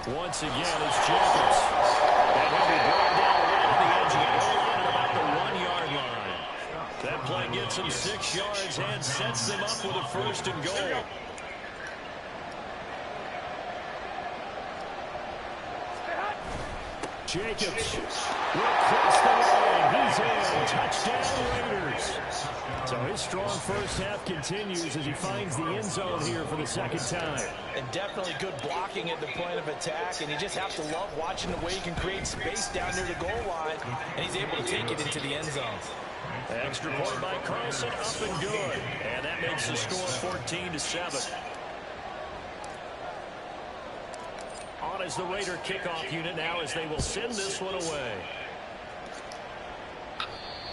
Once again, it's Jacobs. And he'll be brought down around the edge of the goal line at about the 1-yard line. That play gets him 6 yards and sets them up with a first and goal. Jacobs will cross the line. He's in. Touchdown, Raiders. So his strong first half continues as he finds the end zone here for the second time. And definitely good blocking at the point of attack. And you just have to love watching the way he can create space down near the goal line. And he's able to take it into the end zone. Extra point by Carlson, up and good. And that makes the score 14-7. On as the Raider kickoff unit now as they will send this one away.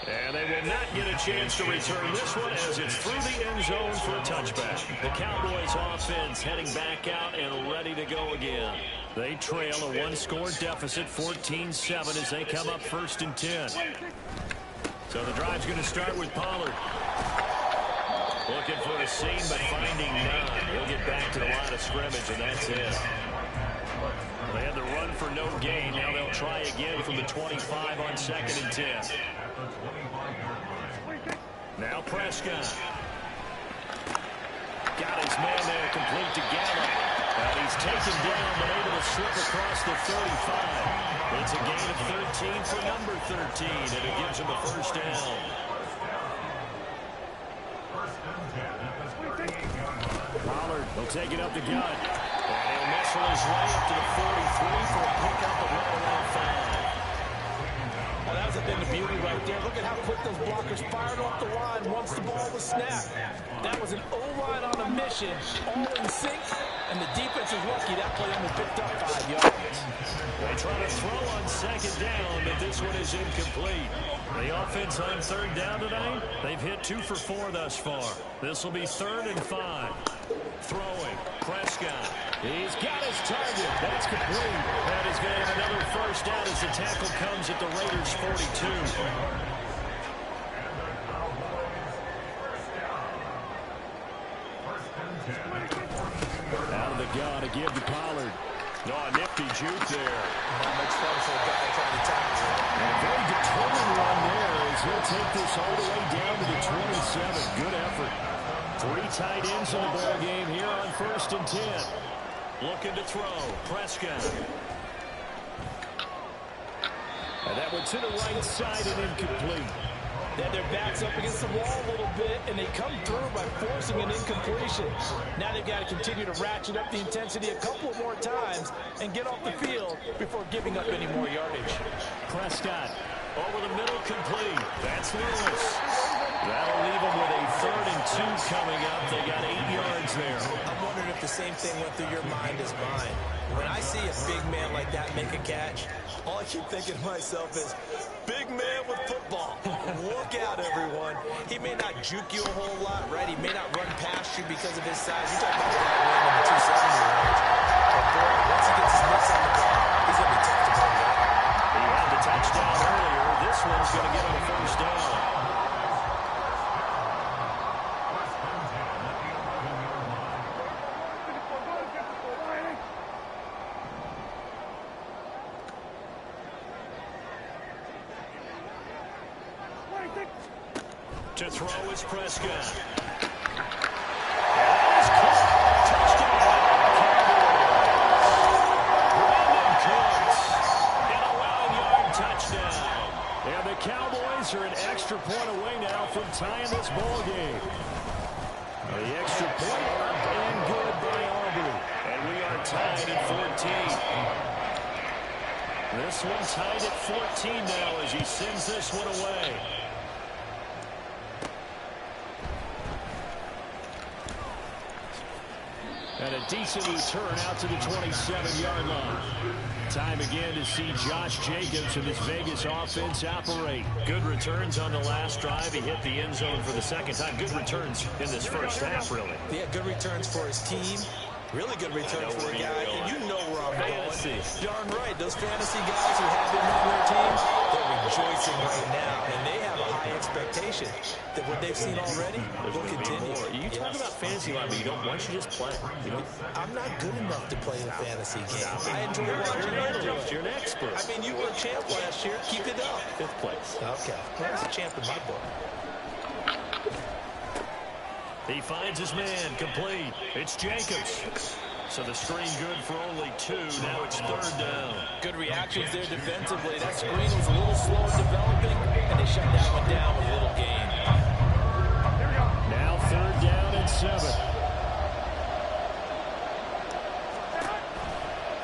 And they will not get a chance to return this one as it's through the end zone for a touchback. The Cowboys offense heading back out and ready to go again. They trail a one-score deficit, 14-7, as they come up 1st and 10. So the drive's going to start with Pollard. Looking for a seam, but finding none. He'll get back to the line of scrimmage, and that's it. They had the run for no gain. Now they'll try again from the 25 on 2nd and 10. Now Prescott. Got his man there, complete to Gallup. And he's taken down, but able to slip across the 35. It's a gain of 13 for number 13, and it gives him a first down. Pollard will take it up the gut. And he'll muscle his way up to the 43 for a pickup of right around 5. Well, that was a bit of beauty right there. Look at how quick those blockers fired off the line once the ball was snapped. That was an O-line on a mission, all in sync, and the defense is lucky that play only picked up 5 yards. They try to throw on 2nd down, but this one is incomplete. The offense on 3rd down tonight, they've hit 2 for 4 thus far. This will be 3rd and 5. Throwing, Prescott. He's got his target. That's complete. That is going to have another first down as the tackle comes at the Raiders' 42. Out of the gun to give to Pollard. No, a nifty juke there. Not much fun for a guy trying to tackle. A very determined run there as he'll take this all the way down to the 27. Good effort. 3 tight ends in the ball game here on 1st and 10. Looking to throw. Prescott. And that one to the right side and incomplete. Then their backs up against the wall a little bit, and they come through by forcing an incompletion. Now they've got to continue to ratchet up the intensity a couple more times and get off the field before giving up any more yardage. Prescott over the middle, complete. That's Lewis. That'll leave them with a 3rd and 2 coming up. They got 8 yards there. I'm wondering if the same thing went through your mind as mine. When I see a big man like that make a catch, all I keep thinking to myself is, big man with football. Look out, everyone. He may not juke you a whole lot, right? He may not run past you because of his size. You talk about the guy running the 270-year-olds. But boy, once he gets his mitts on the ball, he's going to be tough to bring up. He had the touchdown earlier. This one's going to get him a first down. To throw is Prescott. And that is caught. Touchdown. Brandon Cooks. And a 11-yard touchdown. And the Cowboys are an extra point away now from tying this ball game. The extra point up and good by Aubrey. And we are tied at 14. This one tied at 14 now as he sends this one away. And a decent return out to the 27-yard line. Time again to see Josh Jacobs and his Vegas offense operate. Good returns on the last drive. He hit the end zone for the 2nd time. Good returns in this first half, really. Yeah, good returns for his team. Really good return for a guy. And you know where I'm going. Darn right. Those fantasy guys who have him on their team, they're rejoicing right now. And they have a high expectation that what they've seen already will continue. You talk about fantasy life, but why don't you just play? I'm not good enough to play a fantasy game. I enjoy watching you do it. You're an expert. I mean, you were a champ last year. Keep it up. 5th place. Okay. Well, that's a champ in my book. He finds his man, complete. It's Jacobs. So the screen good for only 2. Now it's 3rd down. Good reactions there defensively. That screen was a little slow in developing, and they shut that one down with a little gain. Now 3rd down and 7.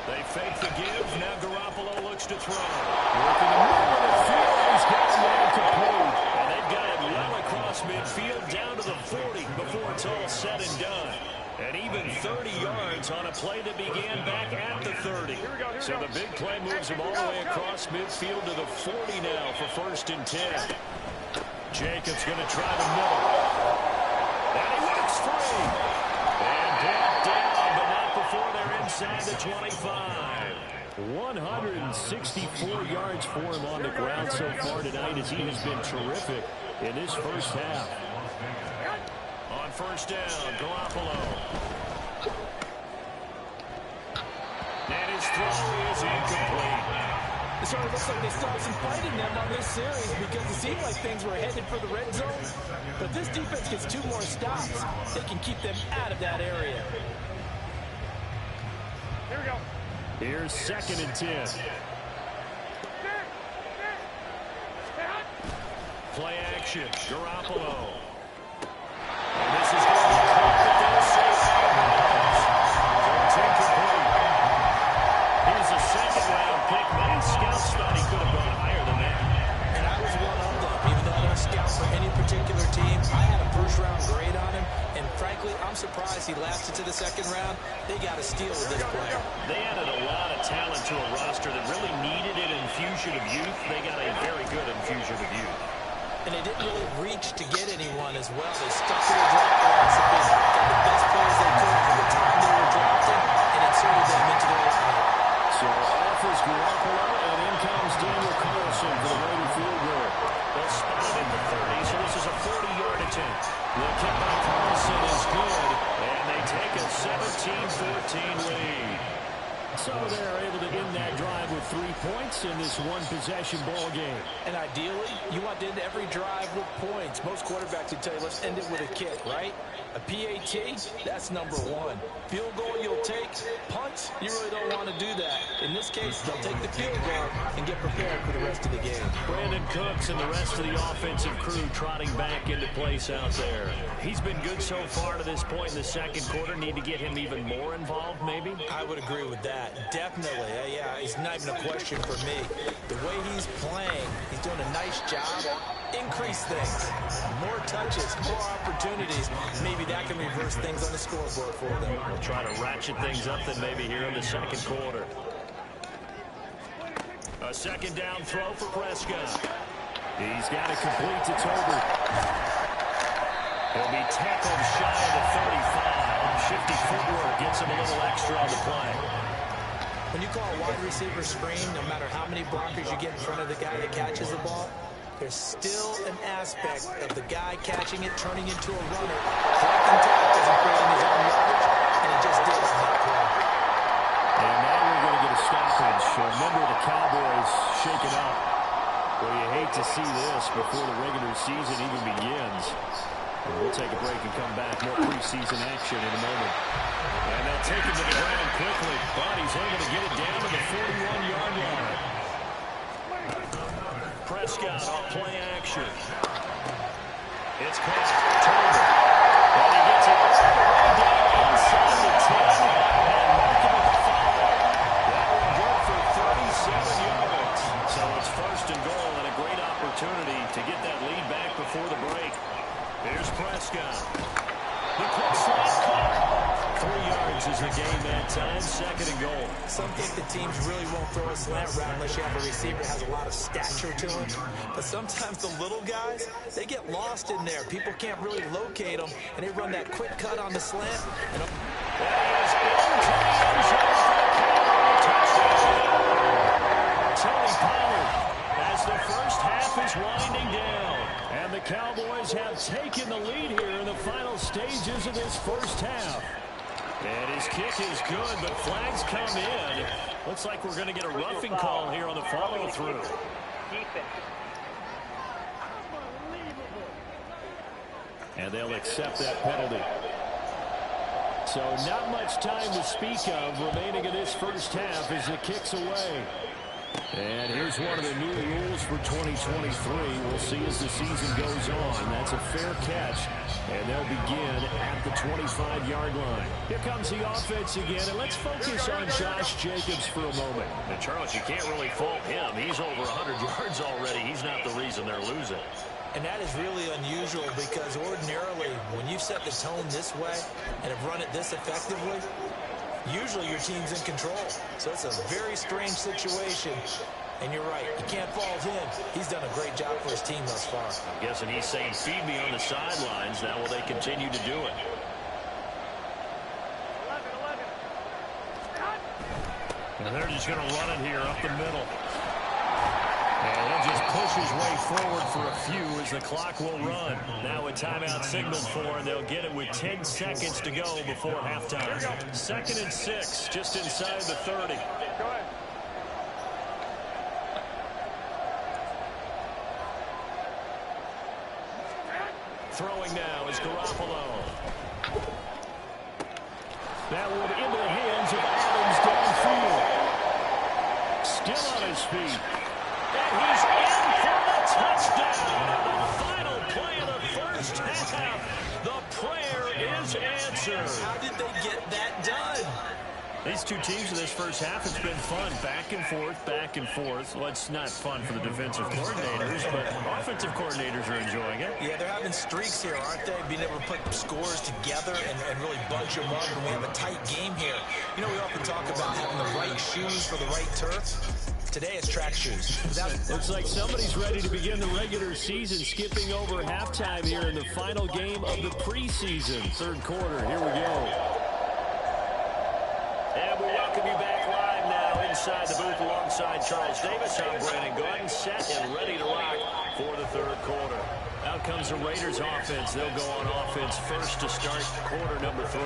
They fake the give. Now Garoppolo looks to throw. Working the middle of the field. He's got the man complete. And they've got it well across midfield down to the 40 before it's all said and done. And even 30 yards on a play that began back at the 30. So the big play moves him all the way across midfield to the 40 now for 1st and 10. Jacobs going to try the middle. And he works free. And brought down, but not before they're inside the 25. 164 yards for him on the ground so far tonight as he has been terrific in this first half. On 1st down, Garoppolo. And his throw is incomplete. It sort of looks like they still have some fight in them on this series because it seemed like things were headed for the red zone. But this defense gets 2 more stops. They can keep them out of that area. Here we go. Here's 2nd and 10. Play action, Garoppolo. And this is going to be caught, but they'll save it. So it's incomplete. Here's a 2nd-round pick. Many scouts thought he could have gone higher than that. And I was one of them. Even though I don't scout for any particular team, I had a 1st-round grade on him. And frankly, I'm surprised he lasted to the 2nd round. They got a steal with this player. They added a lot of talent to a roster that really needed an infusion of youth. They got a very good infusion of youth. And they didn't really reach to get anyone as well. They stuck to their draft philosophy, got the best players they could for the time they were drafted, and inserted them into their lineup. So off is Garoppolo, and in comes Daniel Carlson for the Raider field goal. They'll spot it at the 30, so this is a 40-yard attempt. The kick by Carlson is good, and they take a 17-14 lead. So they're able to end that drive with 3 points in this one-possession ball game. And ideally, you want to end every drive with points. Most quarterbacks would tell you, let's end it with a kick, right? A PAT, that's number 1. Field goal you'll take. Punts, you really don't want to do that. In this case, they'll take the field goal and get prepared for the rest of the game. Brandon Cooks and the rest of the offensive crew trotting back into place out there. He's been good so far to this point in the 2nd quarter. Need to get him even more involved, maybe? I would agree with that. Definitely. Yeah, it's not even a question for me. The way he's playing, he's doing a nice job. Increase things. More touches, more opportunities. Maybe that can reverse things on the scoreboard for them. We'll try to ratchet things up then maybe here in the 2nd quarter. A 2nd down throw for Prescott. He's got it complete to Tolbert. He'll be tackled shy of the 35. Shifty footwork gets him a little extra on the play. When you call a wide receiver screen, no matter how many blockers you get in front of the guy that catches the ball, there's still an aspect of the guy catching it, turning into a runner, collecting tackles and creating his own yardage, and he just did on that play. And now we're going to get a stoppage. Remember the Cowboys shaking up. Well, you hate to see this before the regular season even begins. And we'll take a break and come back. More preseason action in a moment. And they'll take him to the ground quickly. But he's able to get it down to the 41-yard line. Prescott on play action. It's caught. Turner. And he gets it all the way down inside the 10. And marking a foul. That will go for 37 yards. So it's 1st and goal and a great opportunity to get that lead back before the break. Here's Prescott. The quick slant caught. 3 yards is the gain that time. 2nd and goal. Some think the teams really won't throw a slant route unless you have a receiver that has a lot of stature to him. But sometimes the little guys, they get lost in there. People can't really locate them, and they run that quick cut on the slant. And that is into the end zone for touchdown. Tony Pollard as the first half is winding down. And the kick is good, but flags come in. Looks like we're going to get a roughing call here on the follow-through. And they'll accept that penalty. So not much time to speak of remaining in this first half as it kicks away. And here's one of the new rules for 2023. We'll see as the season goes on. That's a fair catch, and they'll begin at the 25-yard line. Here comes the offense again, and let's focus on Josh Jacobs for a moment. And Charles, you can't really fault him. He's over 100 yards already. He's not the reason they're losing. And that is really unusual because ordinarily, when you've set the tone this way and have run it this effectively, usually your team's in control. So it's a very strange situation. And you're right, you can't fault him. He's done a great job for his team thus far. I'm guessing he's saying, feed me on the sidelines. Now will they continue to do it? And they're just going to run it here up the middle. And he'll just push his way forward for a few as the clock will run. Now a timeout signaled for, and they'll get it with 10 seconds to go before halftime. 2nd and 6, just inside the 30. Throwing now is Garoppolo. That one into the hands of Adams downfield. Still on his feet. And he's in for the touchdown. The final play of the first half. The prayer is answered. How did they get that done? These two teams in this first half, it's been fun. Back and forth, back and forth. Well, it's not fun for the defensive coordinators, but offensive coordinators are enjoying it. Yeah, they're having streaks here, aren't they? Being able to put scores together and really bunch them up, and we have a tight game here. You know, we often talk about having the right shoes for the right turf. Today it's track shoes. Looks like somebody's ready to begin the regular season, skipping over halftime here in the final game of the preseason. Third quarter, here we go. And we welcome you back live now inside the booth alongside Charles Davis. I'm Brandon Gordon, set and ready to rock for the third quarter. Out comes the Raiders offense. They'll go on offense first to start quarter number 3.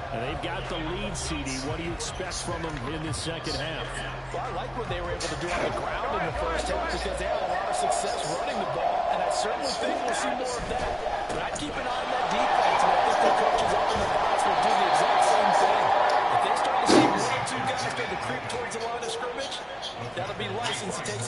And they've got the lead, CD. What do you expect from them in the second half? Well, I like what they were able to do on the ground in the first half because they had a lot of success running the ball, and I certainly think we'll see more of that. But I'd keep an eye on that defense, and I think the coaches up in the box will do the exact same thing. If they start to see 1 or 2 guys start to creep towards the line of scrimmage, that'll be license to take.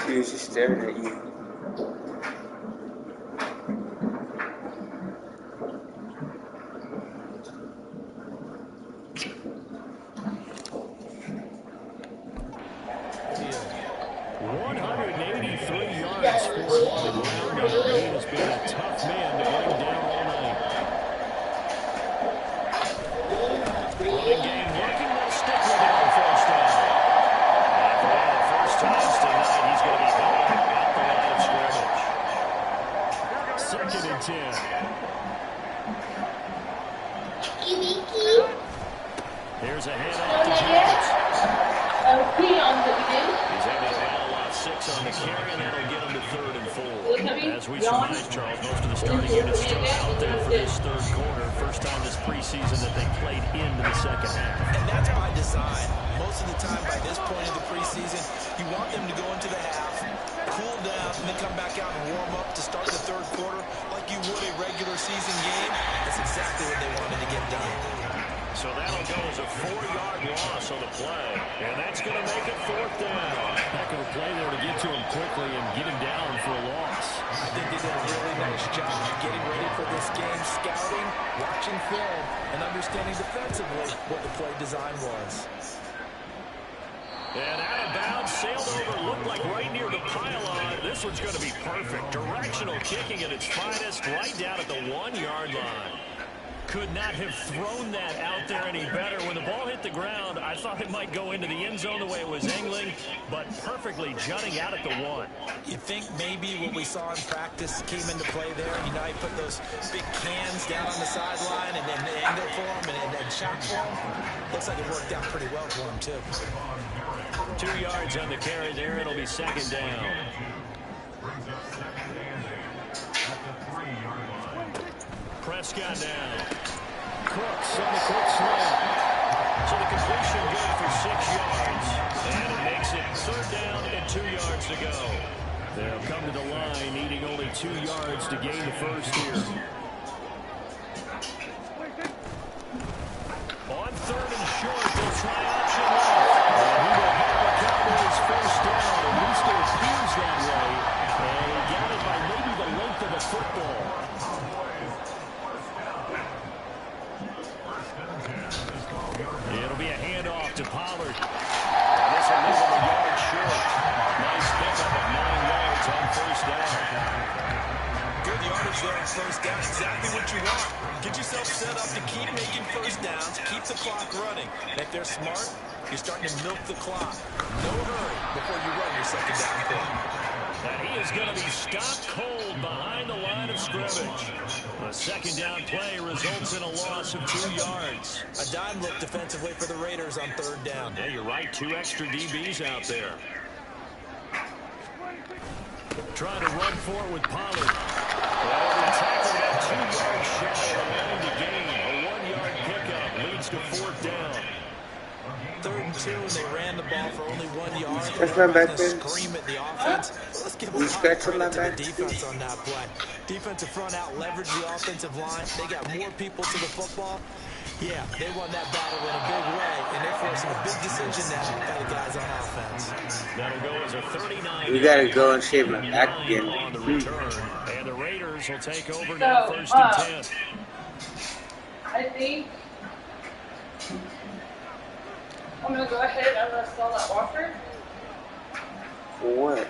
He was just staring at you. Yards for on the ground. He has been a tough man to bring down all night. Running game working. They'll stick with it on first down. And for one of the first times tonight, he's going to be held at the line of scrimmage. 2nd and 10. Here's a handoff to Jacobs. He's having a battle off 6 on the carry, and that'll get him to 3rd and 4. As we surmised, Charles, most of the starting units still out there for this third quarter. First time this preseason that they played into the second half. And that's by design. Most of the time by this point of the preseason, you want them to go into the half, cool down, and then come back out and warm up to start the third quarter like you would a regular season game. That's exactly what they wanted to get done. So that'll go as a 4-yard loss on the play. And that's going to make it 4th down. Heck of a play there to get to him quickly and get him down for a loss. I think they did a really nice job getting ready for this game, scouting, watching film, and understanding defensively what the play design was. And out of bounds, sailed over, looked like right near the pylon. This one's going to be perfect. Directional kicking at its finest, right down at the 1-yard line. could not have thrown that out there any better. When the ball hit the ground, I thought it might go into the end zone the way it was angling, but perfectly jutting out at the 1. You think maybe what we saw in practice came into play there? You know, he put those big cans down on the sideline and then angle for him and then shot for him. Looks like it worked out pretty well for him, too. 2 yards on the carry there. It'll be second down. Prescott down. Cooks on the quick slant. So the completion good for 6 yards. And it makes it third down and 2 yards to go. They'll come to the line needing only 2 yards to gain the first here. On third and short, they'll try option left. And he will have the Cowboys first down. At least it appears that way. And he got it by maybe the length of a football. It'll be a handoff to Pollard. And this will leave him a yard short. Nice pickup of 9 yards on first down. Good yardage there on first down. Exactly what you want. Get yourself set up to keep making first downs, keep the clock running. And if they're smart, you're starting to milk the clock. No hurry before you run your second down play. And he is going to be stopped cold behind the line of scrimmage. A second down play results in a loss of 2 yards. A dime look defensively for the Raiders on third down. Yeah, you're right. 2 extra DBs out there. Trying to run for it with Pollard. Well, they tackled that 2 yards shy of the line to gain. A 1-yard pickup leads to fourth down. Third and 2, and they ran the ball for only 1 yard. That's my back there. Scream at the offense. Let's give a lot of credit to the defense on that play. Defensive front out leveraged the offensive line. They got more people to the football. Yeah, they won that battle in a big way, and they're forcing a big decision now by the guys on offense. That'll go as a 39. We gotta go and shave my back again. On the return, and the Raiders will take over now, first and 10. I think I'm going to go ahead and I'm going to sell that washer. For what?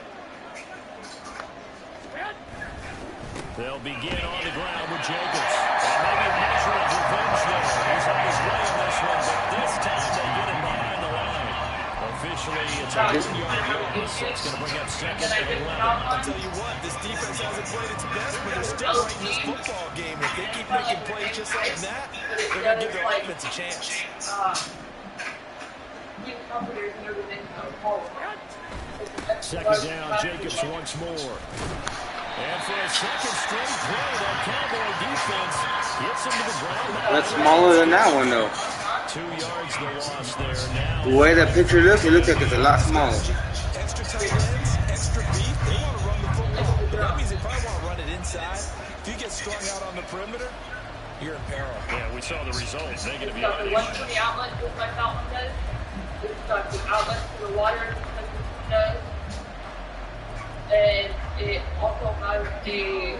They'll begin on the ground with Jacobs. And maybe a measure of revenge there. He's on his way on this one, but this time they get him behind the line. Officially, it's a 1-yard loss. It's going to bring up second and 11. I'll tell you what, this defense hasn't played its best, but they're still right in this football game. If they keep making plays just like that, they're going to give their offense a chance. Second down, Jacobs once more. And for a second straight play, that Cowboy defense gets him to the ground. That's smaller than that one, though. 2 yards the loss there now. The way that picture looks, it looks like it's a lot smaller. Extra tight ends, extra beef, they want to run the football. But that means they probably want to run it inside. If you get strung out on the perimeter, you're in peril. Yeah, we saw the results. Negative It's got the yardage. one for the outlet, just like that one does. It's got the outlet for the water, just like this one does. And it also has a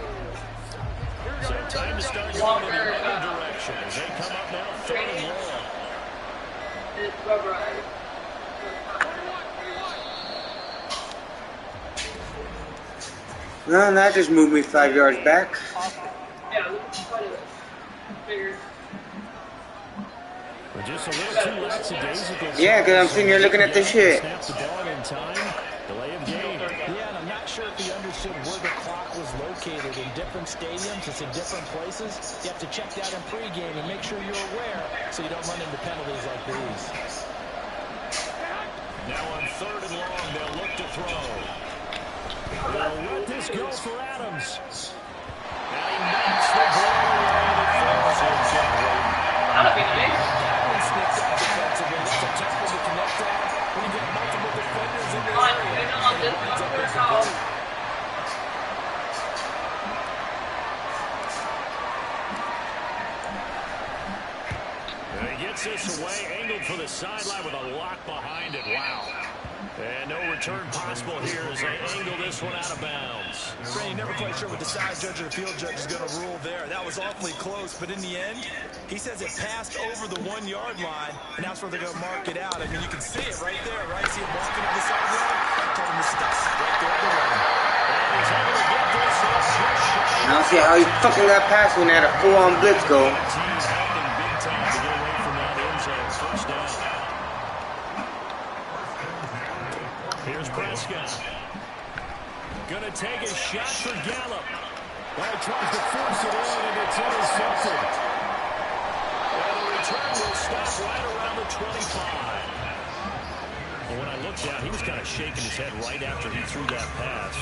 So time to start going in the other direction as they come up now, third and long. it's rubberized. No, that just moved me 5 yards back. Yeah, this is quite a bigger. But just a little too lackadaisical. Yeah, because I'm sitting here looking at this shit. Snap the ball in time. Delay of game. Yeah, and I'm not sure if he understood where the clock was located. In different stadiums, it's in different places. You have to check that in pregame and make sure you're aware so you don't run into penalties like these. Now on third and long, they'll look to throw. They'll let this go for Adams. And he knocks the ball away and it falls in gently. That'll be nice. That one snipped out defensively. That's a tough one to connect on. When you get multiple defenders in On, on this one, first off. And he gets this away, angled for the sideline with a lock behind it. Wow. And no return possible here as they angle this one out of bounds. Ray, you're never quite sure what the side judge or the field judge is going to rule there. That was awfully close, but in the end, he says it passed over the 1 yard line, and that's where they're going to mark it out. I mean, you can see it right there, right? See it walking up the sideline? Told him to stop right there at the line. And he's able to get this. I don't see how he fucking got past when they had a full-on blitz go. Team shot for Gallup. Well, he tries to force it in, and it's intercepted. And the return will stop right around the 25. Well, when I looked down, he was kind of shaking his head right after he threw that pass.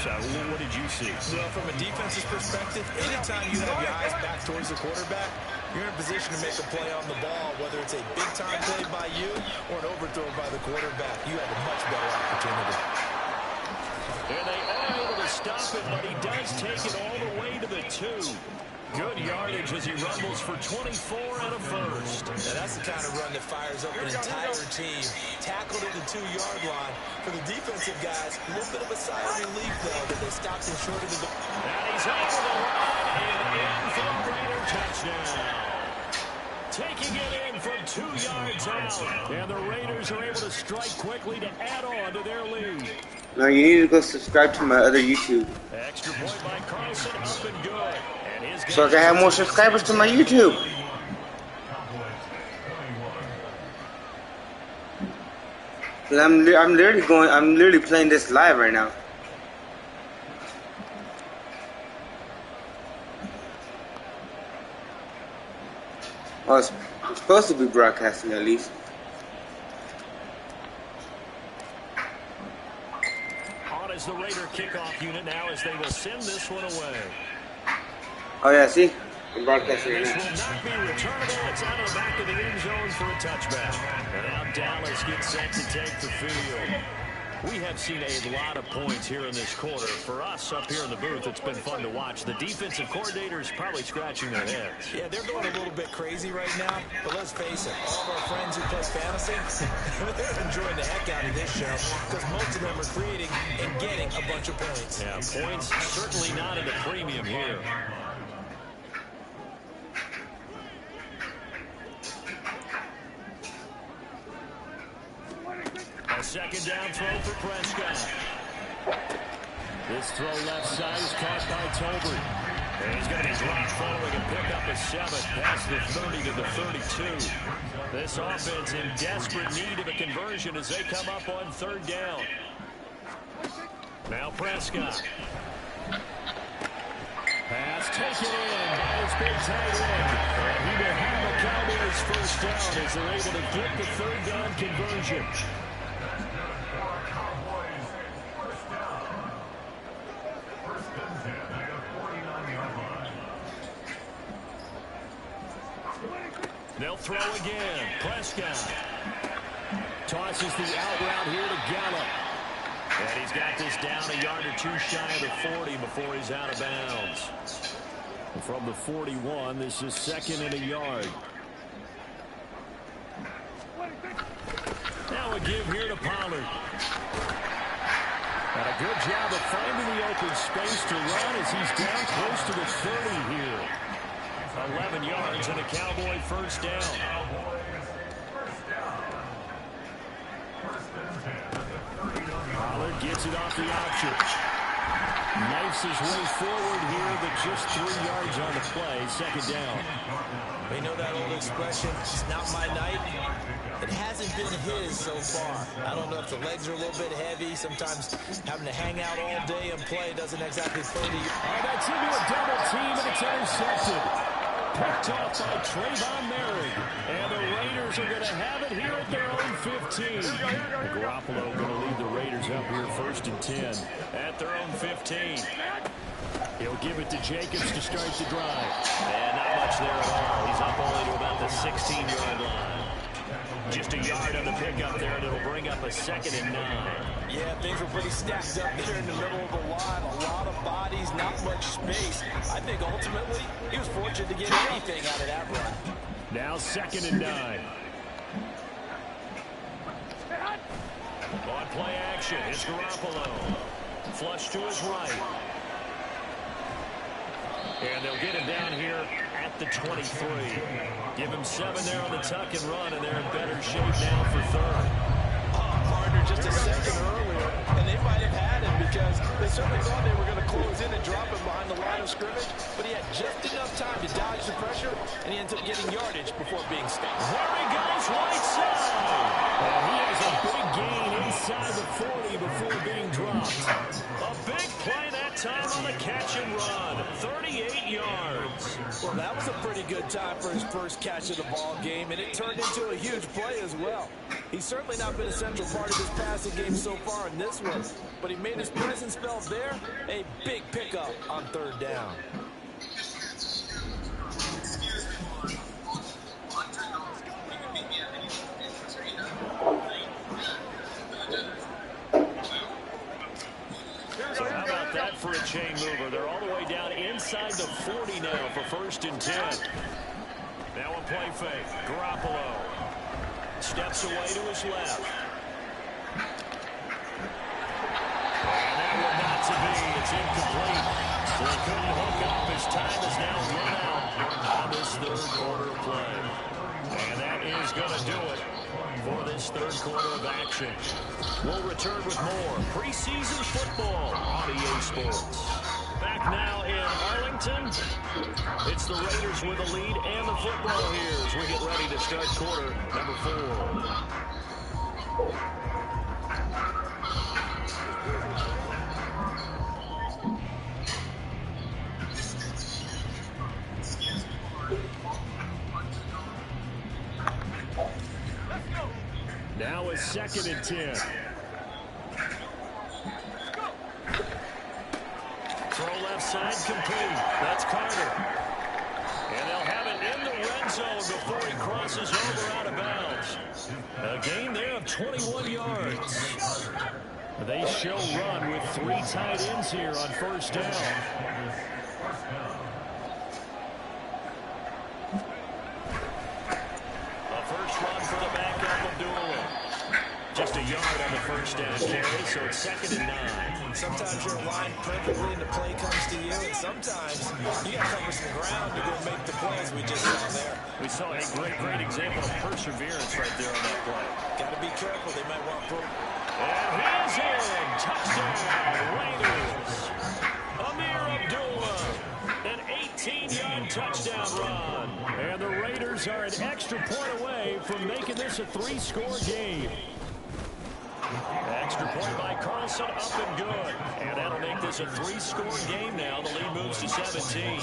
What did you see? Well, from a defense's perspective, anytime you have your eyes back towards the quarterback, you're in a position to make a play on the ball, whether it's a big-time play by you or an overthrow by the quarterback. You have a much better opportunity. And they are able to stop it, but he does take it all the way to the 2. Good yardage as he rumbles for 24 and a first. Now that's the kind of run that fires up an entire team. Tackled at the 2-yard line. For the defensive guys, a little bit of a sigh of relief, though, that they stopped him short of the goal. And he's able to run and in for a Raider touchdown. Taking it in from 2 yards out. And the Raiders are able to strike quickly to add on to their lead. No, you need to go subscribe to my other YouTube. Extra point by Carlson, up and good. And his So I can have more subscribers to my YouTube. I'm literally playing this live right now. Well, it's supposed to be broadcasting at least. On as the Raider kickoff unit now as they will send this one away. Oh yeah, see? I'm broadcasting right This now. will not be returnable. It's out of the back of the end zone for a touchback. And now Dallas gets set to take the field. We have seen a lot of points here in this quarter. For us up here in the booth, it's been fun to watch. The defensive coordinators probably scratching their heads. Yeah, they're going a little bit crazy right now, but let's face it, all of our friends who play fantasy, they're enjoying the heck out of this show because most of them are creating and getting a bunch of points. Yeah, points certainly not at a premium here. A second down throw for Prescott. This throw left side is caught by Tolbert. And he's going to be dropped following a pickup of 7 past the 30 to the 32. This offense in desperate need of a conversion as they come up on 3rd down. Now Prescott. Pass taken in by his big tight end. And he will have the Cowboys first down as they're able to get the 3rd down conversion. They'll throw again. Prescott tosses the out route here to Gallup. And he's got this down a yard or 2 shy of the 40 before he's out of bounds. From the 41, this is 2nd and a yard. Now a give here to Pollard. And a good job of finding the open space to run as he's down close to the 30 here. 11 yards and a Cowboy first down. Pollard gets it off the option. Knifes his way forward here, but just 3 yards on the play. 2nd down. We know that old expression, it's not my night. It hasn't been his so far. I don't know if the legs are a little bit heavy. Sometimes having to hang out all day and play doesn't exactly play to you. Oh, that's into a double team, and it's intercepted. Picked off by Trayvon Merrick. And the Raiders are going to have it here at their own 15. Garoppolo going to lead the Raiders up here 1st and 10 at their own 15. He'll give it to Jacobs to start the drive. And not much there at all. He's up only to about the 16-yard line. Just a yard on the pickup there, and it'll bring up a 2nd and 9. Yeah, things were pretty stacked up there in the middle of the line. A lot of bodies, not much space. I think ultimately he was fortunate to get anything out of that run. Now 2nd and 9. On play action, it's Garoppolo. Flush to his right. And they'll get him down here at the 23. Give him 7 there on the tuck and run, and they're in better shape now for 3rd. Partner just a second earlier, and they might have had him because they certainly thought they were going to close in and drop him behind the line of scrimmage, but he had just enough time to dodge the pressure, and he ends up getting yardage before being stopped. There he goes, right side. And he has a big gain inside the 40 before being dropped. A big play that time on the catch and run. 38 yards. Well, that was a pretty good time for his first catch of the ball game, and it turned into a huge play as well. He's certainly not been a central part of his passing game so far in this one, but he made his presence felt there. A big pickup on third down. So how about that for a chain mover? They're all the way down inside the 40 now for 1st and 10. Now a play fake. Garoppolo steps away to his left. And that one not to be. It's incomplete. So he couldn't hook up. His time is now run out on this third quarter play. And that is going to do it for this third quarter of action. We'll return with more preseason football on EA Sports. Back now in Arlington. It's the Raiders with the lead and the football here as we get ready to start quarter number 4. Now it's 2nd and 10. Throw left side complete. That's Carter. And they'll have it in the red zone before he crosses over out of bounds. A gain there of 21 yards. They show run with 3 tight ends here on 1st down. A first run for the backup of Doolin. Just a yard on the 1st down carry, so it's 2nd and 9. Sometimes you're aligned perfectly and the play comes to you, and sometimes you got to cover some ground to go make the plays we just saw there. We saw a great example of perseverance right there on that play. Got to be careful. They might want to. And he's in. Touchdown, Raiders. Amir Abdullah, an 18-yard touchdown run. And the Raiders are an extra point away from making this a 3-score game. Extra point by Carlson, up and good. And that'll make this a 3-score game now. The lead moves to 17.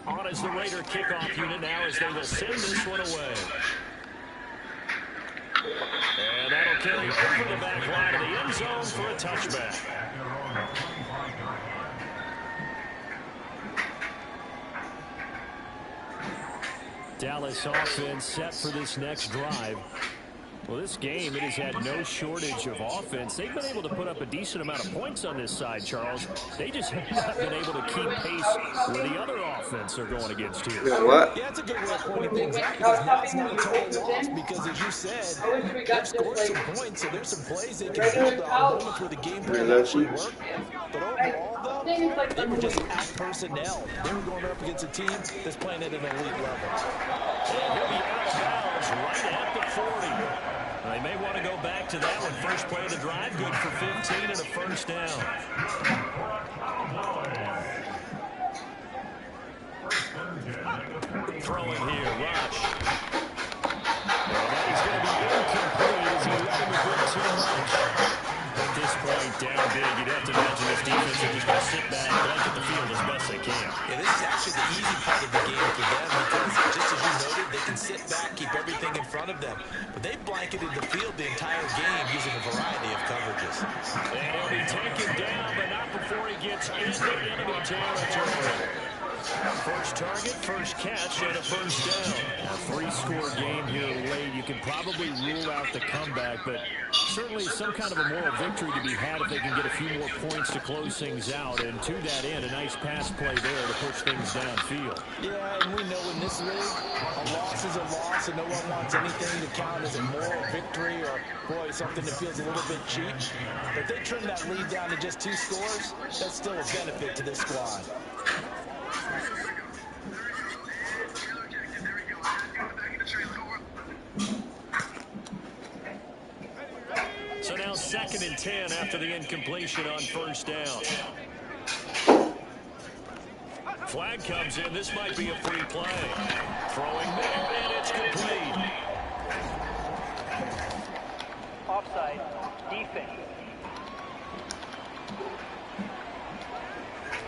On is the Raider kickoff unit now as they will send this one away. And that'll carry over the back line of the end zone for a touchback. Dallas offense set for this next drive. Well, this game, it has had no shortage of offense. They've been able to put up a decent amount of points on this side, Charles. They just have not been able to keep pace with the other offense they're going against here. Wait, what? Yeah, that's a good way of pointing things out because now it's not a total loss because, as you said, they've scored some points, so there's some plays they can build on, moments where the game plan actually worked. But overall, though, they were just at personnel. They were going up against a team that's playing at an elite level. And he'll be out of bounds right at the 40. They may want to go back to that one. First play of the drive, good for 15 and a first down. Throwing here, Rush. Well, that is going to be incomplete as he let him a bit too much. At this point, down big, you'd have to imagine this defense is just going to sit back, blanket the field as best they can. Yeah, this is actually the easy part of the game for them because, just as you noted, they can sit back, keep everything in front of them. But they blanketed the field the entire game using a variety of coverages. And he'll be taken down, but not before he gets into enemy territory. First target, first catch, and a first down. A three-score game here late. You can probably rule out the comeback, but certainly some kind of a moral victory to be had if they can get a few more points to close things out. And to that end, a nice pass play there to push things downfield. Yeah, and we know in this league, a loss is a loss, and no one wants anything to count as a moral victory or, boy, something that feels a little bit cheap. But if they trim that lead down to just 2 scores, that's still a benefit to this squad. So now 2nd and 10 after the incompletion on first down. Flag comes in. This might be a free play. Throwing there, and it's complete. Offside, defense.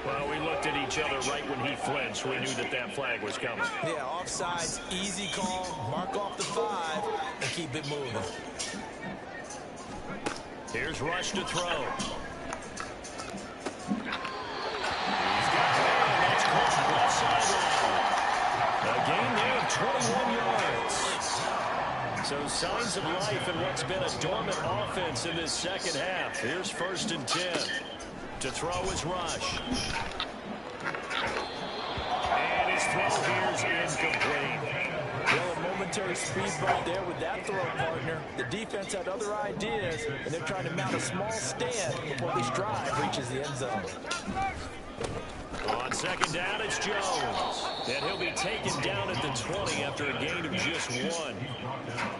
Well, we looked at each other right when he flinched. We knew that that flag was coming. Yeah, offsides, easy call, mark off the 5, and keep it moving. Here's Rush to throw. He's got it. That's caught left sideline. A gain there of 21 yards. So signs of life in what's been a dormant offense in this second half. Here's 1st and 10. To throw is Rush. And his throw here's incomplete. Well, a momentary speed bump there with that throw, partner. The defense had other ideas, and they're trying to mount a small stand before this drive reaches the end zone. On 2nd down, it's Jones. And he'll be taken down at the 20 after a gain of just 1.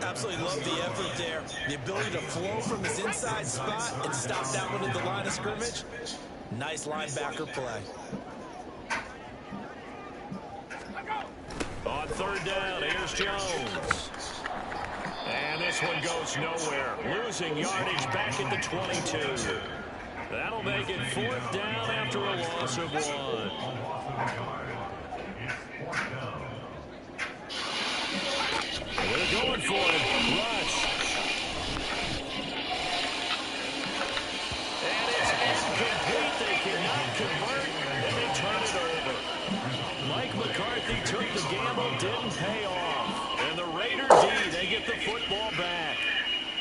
Absolutely love the effort there. The ability to flow from his inside spot and stop that one at the line of scrimmage. Nice linebacker play. On 3rd down, here's Jones. And this one goes nowhere. Losing yardage back at the 22. That'll make it 4th down after a loss of 1. They're going for it. Rush. And it's incomplete. They cannot convert, and they turn it over. Mike McCarthy took the gamble, didn't pay off. And the Raiders, they get the football back.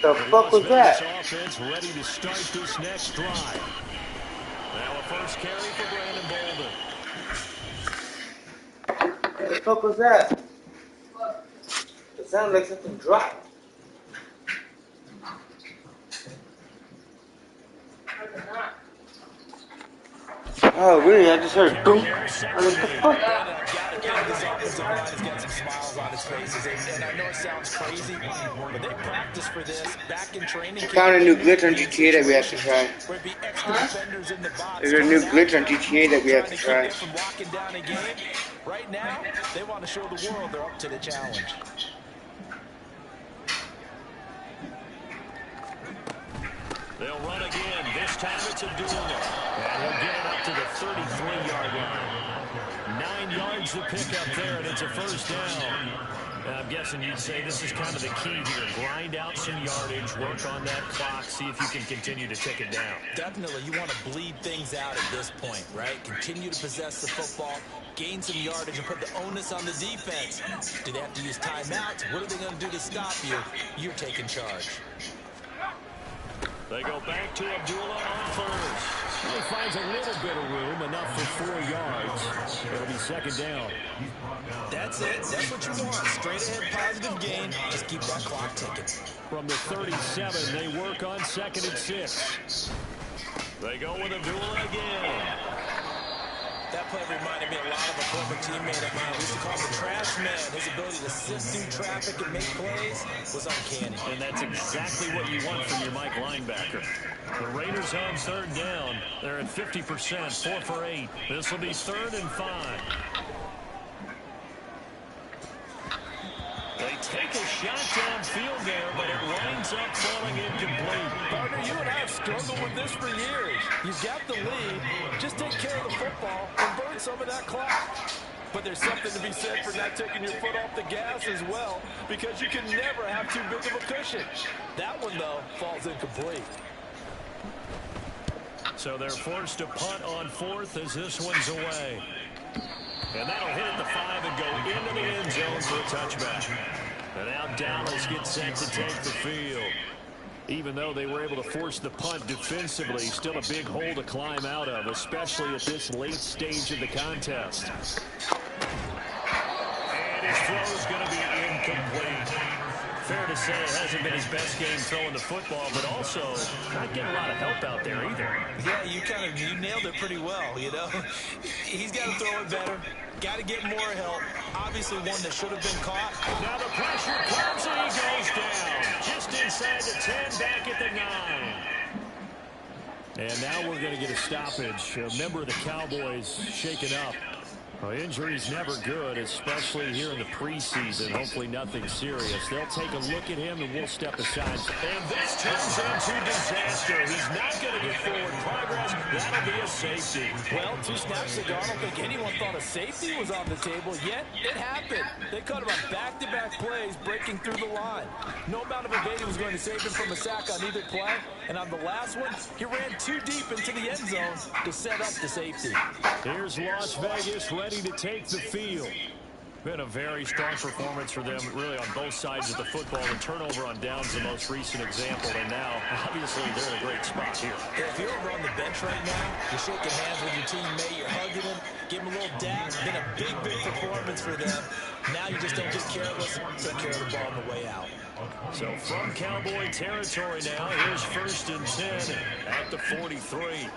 The fuck was that? Offense ready to start this next drive. Now a first carry for Brandon Bolden. What the fuck was that? It sounded like something dropped. Oh, really? I just heard boom. I was like, what the fuck? This offensive line has got some smiles on his faces, and I know it sounds crazy, but they practice for this back in training. I found a new glitch on GTA that we have to try. There's a new glitch on GTA that we have to try. From locking down a game. Right now, they want to show the world they're up to the challenge. They'll run again. This time it's Abdullah. And he'll get it up to the 33-yard line. 9 yards to pick up there, and it's a first down. I'm guessing you'd say this is kind of the key here. Grind out some yardage, work on that clock, see if you can continue to tick it down. Definitely, you want to bleed things out at this point, right? Continue to possess the football, gain some yardage, and put the onus on the defense. Do they have to use timeouts? What are they going to do to stop you? You're taking charge. They go back to Abdullah on first. He finds a little bit of room, enough for 4 yards. It'll be second down. That's it. That's what you want. Straight ahead positive gain. Just keep that clock ticking. From the 37, they work on 2nd and 6. They go with Abdullah again. That play reminded me a lot of a former teammate of mine. We used to call him the trash man. His ability to sift through traffic and make plays was uncanny. And that's exactly what you want from your Mike linebacker. The Raiders on 3rd down. They're at 50%, 4 for 8. This will be 3rd and 5. They take a shot downfield there, but it winds up falling incomplete. Partner, you and I have struggled with this for years. You've got the lead. Just take care of the football and burn some of that clock. But there's something to be said for not taking your foot off the gas as well, because you can never have too big of a cushion. That one, though, falls incomplete. So they're forced to punt on 4th as this one's away. And that'll hit at the 5 and go into the end zone for a touchback. And now Dallas gets set to take the field. Even though they were able to force the punt defensively, still a big hole to climb out of, especially at this late stage of the contest. And his throw is going to be incomplete. Fair to say it hasn't been his best game throwing the football, but also not getting a lot of help out there either. Yeah, you nailed it pretty well, you know. He's got to throw it better. Got to get more help. Obviously one that should have been caught. Now the pressure comes and he goes down. Just inside the 10, back at the 9. And now we're going to get a stoppage. A member of the Cowboys shaken up. Well, injury's never good, especially here in the preseason. Hopefully nothing serious. They'll take a look at him, and we'll step aside. And this turns into disaster. He's not going to get forward progress. That'll be a safety. Well, 2 snaps ago, I don't think anyone thought a safety was on the table, yet it happened. They cut him on back-to-back plays, breaking through the line. No amount of evading was going to save him from a sack on either play. And on the last one, he ran too deep into the end zone to set up the safety. Here's Las Vegas ready to take the field. Been a very strong performance for them, really, on both sides of the football. The turnover on downs the most recent example, and now, obviously, they're in a great spot here. If you're over on the bench right now, you're shaking hands with your teammate, you're hugging him, give him a little dab. Been a big, big performance for them. Now you just don't get careless, take care of the ball on the way out. So from Cowboy territory now, here's 1st and 10 at the 43.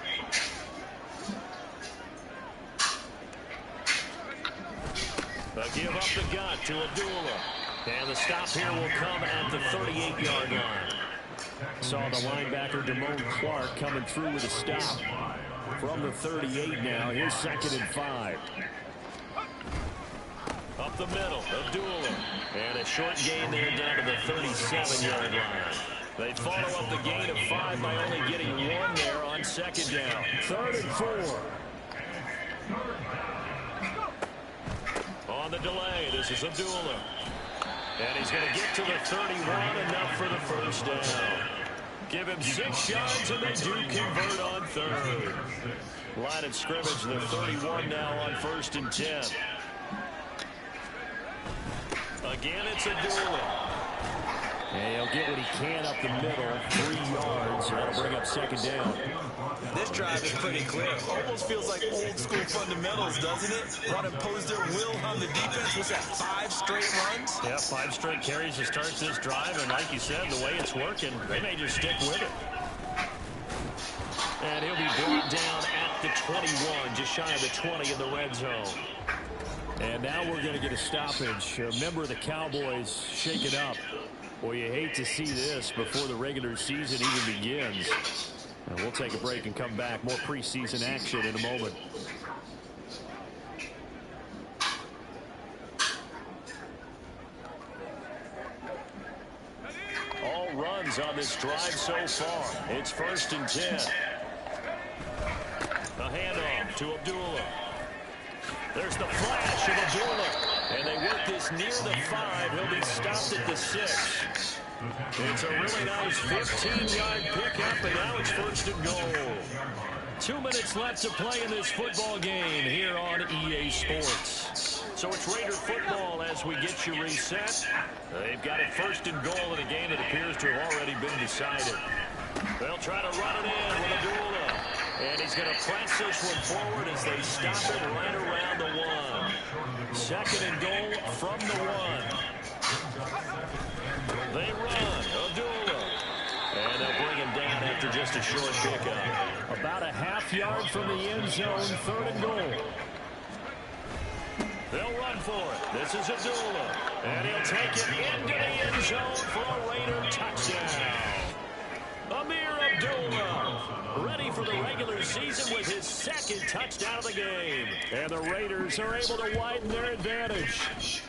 They'll give up the gut to Abdullah. And the stop here will come at the 38-yard line. Saw the linebacker, Damone Clark, coming through with a stop. From the 38 now, here's 2nd and 5. Up the middle, Abdullah. And a short gain there down to the 37-yard line. They follow up the gain of 5 by only getting 1 there on 2nd down. 3rd and 4. On the delay, this is Abdullah. And he's going to get to the 31, enough for the first down. Give him 6 yards, and they do convert on 3rd. Line of scrimmage, the 31 now on 1st and 10. Again, it's Abdullah. And he'll get what he can up the middle, 3 yards. That'll bring up 2nd down. This drive is pretty clear. Almost feels like old school fundamentals, doesn't it? Want to impose their will on the defense. Was that 5 straight runs? Yeah, 5 straight carries to start this drive. And like you said, the way it's working, they may just stick with it. And he'll be brought down at the 21, just shy of the 20 in the red zone. And now we're going to get a stoppage. A member of the Cowboys shaken up. Well, you hate to see this before the regular season even begins. And we'll take a break and come back. More preseason action in a moment. All runs on this drive so far. It's 1st and 10. A handoff to Abdullah. There's the flash of Abdullah. And they work this near the 5. He'll be stopped at the 6. It's a really nice 15-yard pickup, and now it's first and goal. 2 minutes left to play in this football game here on EA Sports. So it's Raider football as we get you reset. They've got it first and goal in a game that appears to have already been decided. They'll try to run it in with Abdullah. And he's going to press this one forward as they stop it right around the 1. Second and goal from the 1. They run. Abdullah. And they'll bring him down after just a short pickup. About a half-yard from the end zone, third and goal. They'll run for it. This is Abdullah. And he'll take it into the end zone for a Raider touchdown. Amir Abdullah, ready for the regular season with his second touchdown of the game. And the Raiders are able to widen their advantage.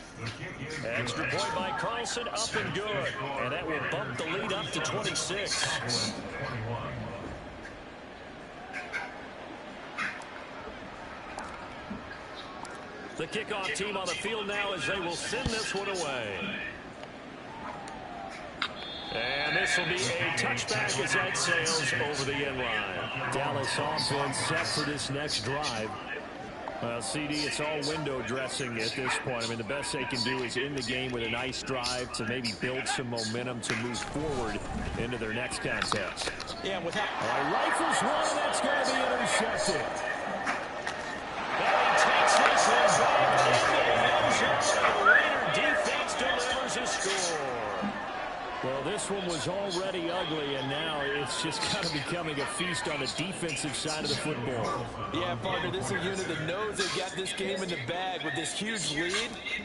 Extra point by Carlson, up and good. And that will bump the lead up to 26. The kickoff team on the field now as they will send this one away. And this will be a touchback as that sails over the end line. Dallas offense set for this next drive. Well, CD, it's all window dressing at this point. I mean, the best they can do is end the game with a nice drive to maybe build some momentum to move forward into their next contest. Yeah, without... Rifles one, and that's going to be intercepted. And he takes this one back into the end zone. The Raider defense delivers a score. Well, this one was already ugly, and now it's just kind of becoming a feast on the defensive side of the football. Yeah, partner, this is a unit that knows they've got this game in the bag with this huge lead,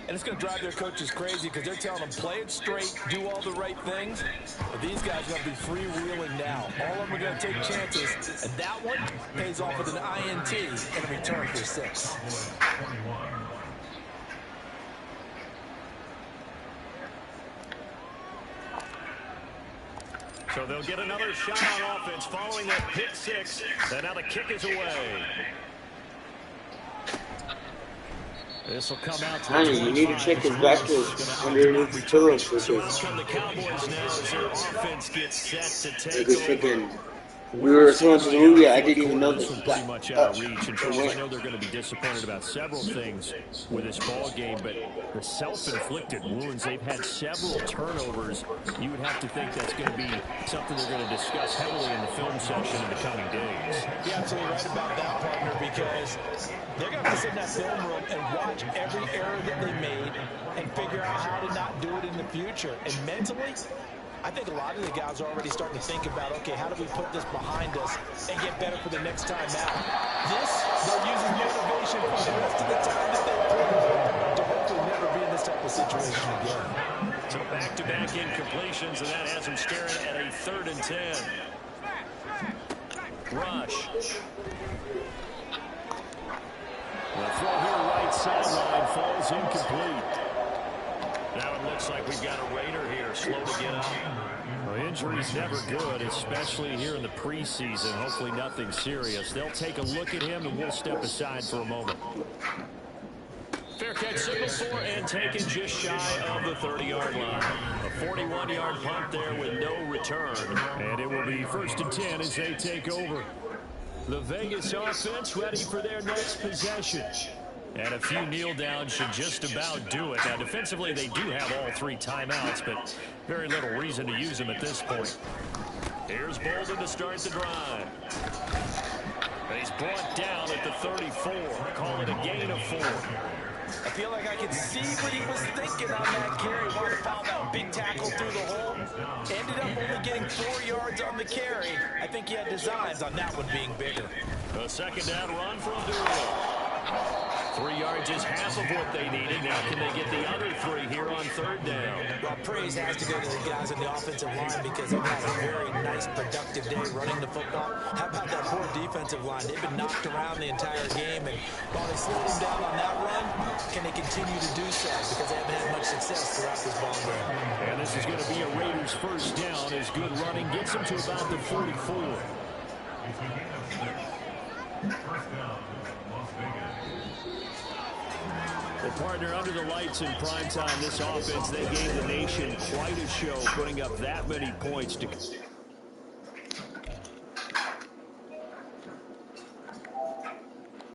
and it's going to drive their coaches crazy because they're telling them play it straight, do all the right things. But these guys are going to be freewheeling now. All of them are going to take chances, and that one pays off with an INT and a return for 6. So they'll get another shot on offense following that pick 6. And now the kick is away. This will come out to you need to check his backwards underneath the pillows for this. From the Cowboys now as their offense gets set to take over. We were going to the movie, I didn't even know this was pretty much out of reach. And I know they're going to be disappointed about several things with this ball game, but the self-inflicted wounds, they've had several turnovers. You would have to think that's going to be something they're going to discuss heavily in the film section in the coming days. You're absolutely right about that, partner, because they're going to have to sit in that film room and watch every error that they made and figure out how to not do it in the future. And mentally, I think a lot of the guys are already starting to think about, okay, how do we put this behind us and get better for the next time out? This, they'll use as motivation for the rest of the time that they play to hopefully never be in this type of situation again. So back-to-back incompletions, and that has them staring at a 3rd and 10. Rush. The throw here right sideline falls incomplete. Now it looks like we've got a Raider here, slow to get up. Well, injury's never good, especially here in the preseason. Hopefully nothing serious. They'll take a look at him, and we'll step aside for a moment. Fair catch signal for and taken just shy of the 30-yard line. A 41-yard punt there with no return. And it will be 1st and 10 as they take over. The Vegas offense ready for their next possession. And a few kneel downs should just about do it. Now, defensively, they do have all 3 timeouts, but very little reason to use them at this point. Here's Bolden to start the drive. And he's brought down at the 34. Call it a gain of 4. I feel like I can see what he was thinking on that carry. Wanted to follow that big tackle through the hole. Ended up only getting 4 yards on the carry. I think he had designs on that one being bigger. A 2nd down run from Abdullah. 3 yards is half of what they needed. Now can they get the other 3 here on 3rd down? Well, praise has to go to the guys on the offensive line because they've had a very nice, productive day running the football. How about that poor defensive line? They've been knocked around the entire game, and while they slowed them down on that run, can they continue to do so? Because they haven't had much success throughout this ball game. And this is going to be a Raiders 1st down as good running gets them to about the 44. Well, partner, under the lights in primetime, this offense, they gave the nation quite a show, putting up that many points to